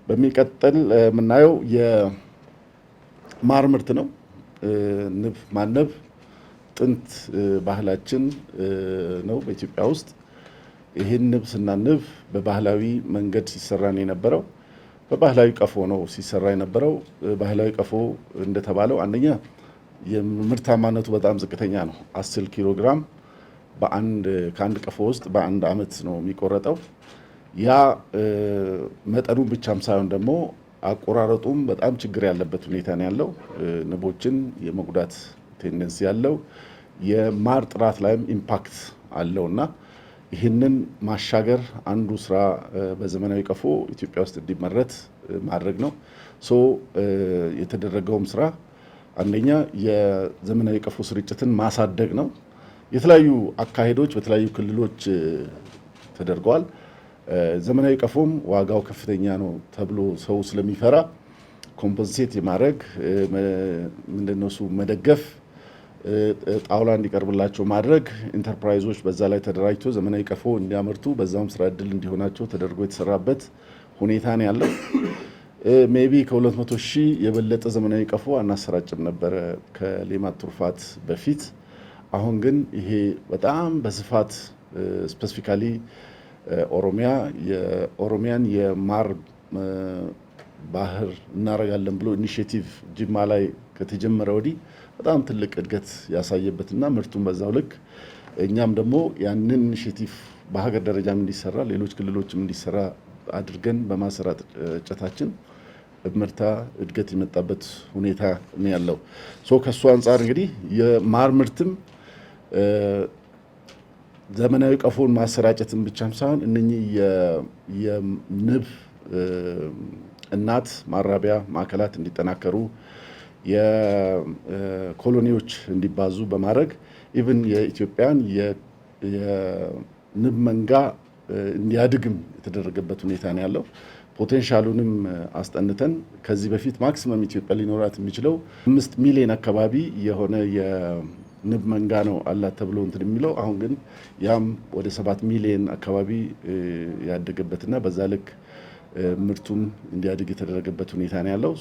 በሚቀጥል የምናየው የማር ምርት ነው። ንብ ማነብ ጥንት ባህላችን ነው በኢትዮጵያ ውስጥ። ይህን ንብ ስናንብ በባህላዊ መንገድ ሲሰራ ነው የነበረው። በባህላዊ ቀፎ ነው ሲሰራ የነበረው። ባህላዊ ቀፎ እንደተባለው አንደኛ የምርታማነቱ በጣም ዝቅተኛ ነው። 10 ኪሎ ግራም ከአንድ ቀፎ ውስጥ በአንድ አመት ነው የሚቆረጠው። ያ መጠኑ ብቻም ሳይሆን ደግሞ አቆራረጡም በጣም ችግር ያለበት ሁኔታ ነው ያለው። ንቦችን የመጉዳት ቴንደንሲ ያለው የማር ጥራት ላይም ኢምፓክት አለውና ይህንን ማሻገር አንዱ ስራ በዘመናዊ ቀፎ ኢትዮጵያ ውስጥ እንዲመረት ማድረግ ነው። የተደረገውም ስራ አንደኛ የዘመናዊ ቀፎ ስርጭትን ማሳደግ ነው። የተለያዩ አካሄዶች በተለያዩ ክልሎች ተደርገዋል። ዘመናዊ ቀፎም ዋጋው ከፍተኛ ነው ተብሎ ሰው ስለሚፈራ ኮምፐንሴት የማድረግ ምንድነው መደገፍ፣ ጣውላ እንዲቀርብላቸው ማድረግ፣ ኢንተርፕራይዞች በዛ ላይ ተደራጅቶ ዘመናዊ ቀፎ እንዲያመርቱ በዛም ስራ እድል እንዲሆናቸው ተደርጎ የተሰራበት ሁኔታ ነው ያለው። ሜቢ ከ200,000 የበለጠ ዘመናዊ ቀፎ አናሰራጭም ነበረ ከሌማት ትሩፋት በፊት። አሁን ግን ይሄ በጣም በስፋት ስፔሲፊካሊ የኦሮሚያን የማር ባህር እናረጋለን ብሎ ኢኒሼቲቭ ጅማ ላይ ከተጀመረ ወዲህ በጣም ትልቅ እድገት ያሳየበትና ምርቱን በዛው ልክ እኛም ደግሞ ያንን ኢኒሼቲቭ በሀገር ደረጃም እንዲሰራ ሌሎች ክልሎችም እንዲሰራ አድርገን በማሰራጨታችን ምርታ እድገት የመጣበት ሁኔታ ነው ያለው። ከሱ አንጻር እንግዲህ የማር ምርትም ዘመናዊ ቀፎን ማሰራጨትን ብቻም ሳይሆን እነኚህ የንብ እናት ማራቢያ ማዕከላት እንዲጠናከሩ የኮሎኒዎች እንዲባዙ በማድረግ ኢቭን የኢትዮጵያን የንብ መንጋ እንዲያድግም የተደረገበት ሁኔታ ነው ያለው። ፖቴንሻሉንም አስጠንተን ከዚህ በፊት ማክሲመም ኢትዮጵያ ሊኖራት የሚችለው 5 ሚሊዮን አካባቢ የሆነ የንብ መንጋ ነው አላት ተብሎ እንትን የሚለው አሁን ግን ያም ወደ 7 ሚሊዮን አካባቢ ያደገበትና በዛ ልክ ምርቱም እንዲያድግ የተደረገበት ሁኔታ ነው ያለው።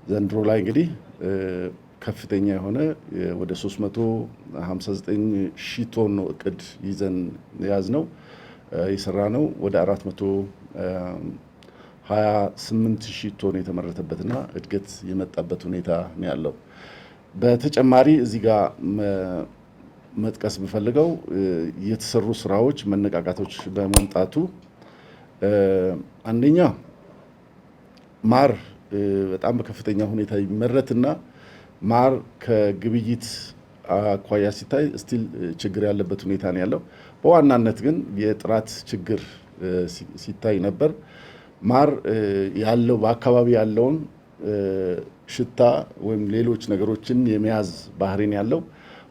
ዘንድሮ ላይ እንግዲህ ከፍተኛ የሆነ ወደ 359,000 ቶን ነው እቅድ ይዘን ያዝነው የሰራነው ወደ 428,000 ቶን የተመረተበትና እድገት የመጣበት ሁኔታ ነው ያለው። በተጨማሪ እዚህ ጋር መጥቀስ የምፈልገው የተሰሩ ስራዎች መነቃቃቶች በመምጣቱ አንደኛ ማር በጣም በከፍተኛ ሁኔታ ይመረትና ማር ከግብይት አኳያ ሲታይ ስቲል ችግር ያለበት ሁኔታ ነው ያለው። በዋናነት ግን የጥራት ችግር ሲታይ ነበር። ማር ያለው በአካባቢ ያለውን ሽታ ወይም ሌሎች ነገሮችን የመያዝ ባህሪ ነው ያለው።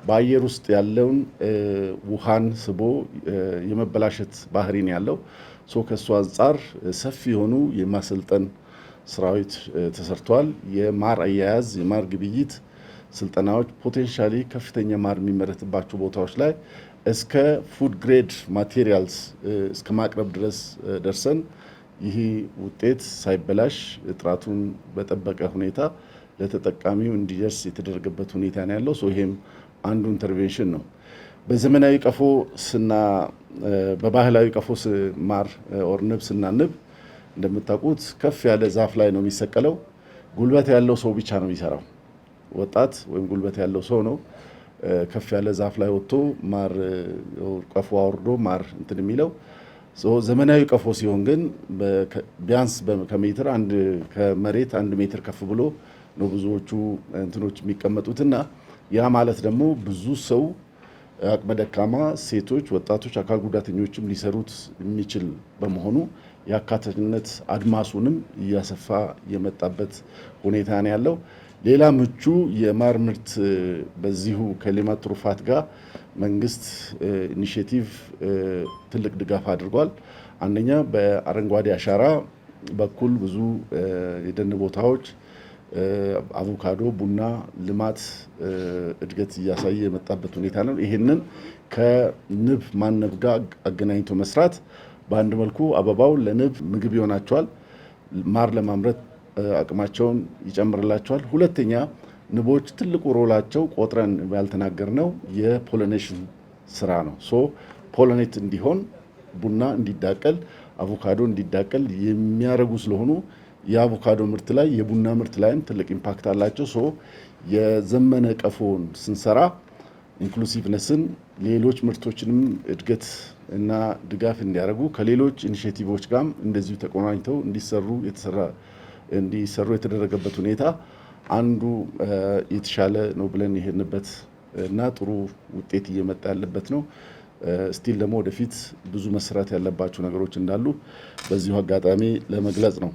በአየር ውስጥ ያለውን ውሃን ስቦ የመበላሸት ባህሪ ነው ያለው። ከሱ አንጻር ሰፊ የሆኑ የማሰልጠን ስራዎች ተሰርተዋል። የማር አያያዝ፣ የማር ግብይት ስልጠናዎች ፖቴንሻሊ ከፍተኛ ማር የሚመረትባቸው ቦታዎች ላይ እስከ ፉድ ግሬድ ማቴሪያልስ እስከ ማቅረብ ድረስ ደርሰን ይህ ውጤት ሳይበላሽ ጥራቱን በጠበቀ ሁኔታ ለተጠቃሚው እንዲደርስ የተደረገበት ሁኔታ ነው ያለው። ይሄም አንዱ ኢንተርቬንሽን ነው። በዘመናዊ ቀፎ በባህላዊ ቀፎ ማር ኦር ንብ ስናንብ እንደምታውቁት ከፍ ያለ ዛፍ ላይ ነው የሚሰቀለው። ጉልበት ያለው ሰው ብቻ ነው የሚሰራው። ወጣት ወይም ጉልበት ያለው ሰው ነው ከፍ ያለ ዛፍ ላይ ወጥቶ ማር ቀፎ አውርዶ ማር እንትን የሚለው። ዘመናዊ ቀፎ ሲሆን ግን ቢያንስ ከሜትር ከመሬት 1 ሜትር ከፍ ብሎ ነው ብዙዎቹ እንትኖች የሚቀመጡትና ያ ማለት ደግሞ ብዙ ሰው አቅመ ደካማ ሴቶች፣ ወጣቶች፣ አካል ጉዳተኞችም ሊሰሩት የሚችል በመሆኑ የአካታችነት አድማሱንም እያሰፋ የመጣበት ሁኔታ ነው ያለው። ሌላ ምቹ የማር ምርት በዚሁ ከሌማት ትሩፋት ጋር መንግስት ኢኒሼቲቭ ትልቅ ድጋፍ አድርጓል። አንደኛ በአረንጓዴ አሻራ በኩል ብዙ የደን ቦታዎች አቮካዶ፣ ቡና ልማት እድገት እያሳየ የመጣበት ሁኔታ ነው። ይሄንን ከንብ ማነብ ጋር አገናኝቶ መስራት በአንድ መልኩ አበባው ለንብ ምግብ ይሆናቸዋል፣ ማር ለማምረት አቅማቸውን ይጨምርላቸዋል። ሁለተኛ ንቦች ትልቁ ሮላቸው ቆጥረን ያልተናገርነው የፖሊኔሽን ስራ ነው። ፖሊኔት እንዲሆን ቡና እንዲዳቀል፣ አቮካዶ እንዲዳቀል የሚያደርጉ ስለሆኑ የአቮካዶ ምርት ላይ የቡና ምርት ላይም ትልቅ ኢምፓክት አላቸው። የዘመነ ቀፎን ስንሰራ ኢንክሉሲቭነስን ሌሎች ምርቶችንም እድገት እና ድጋፍ እንዲያደርጉ ከሌሎች ኢኒሼቲቮች ጋርም እንደዚሁ ተቆራኝተው እንዲሰሩ የተደረገበት ሁኔታ አንዱ የተሻለ ነው ብለን የሄድንበት እና ጥሩ ውጤት እየመጣ ያለበት ነው። ስቲል ደግሞ ወደፊት ብዙ መስራት ያለባቸው ነገሮች እንዳሉ በዚሁ አጋጣሚ ለመግለጽ ነው።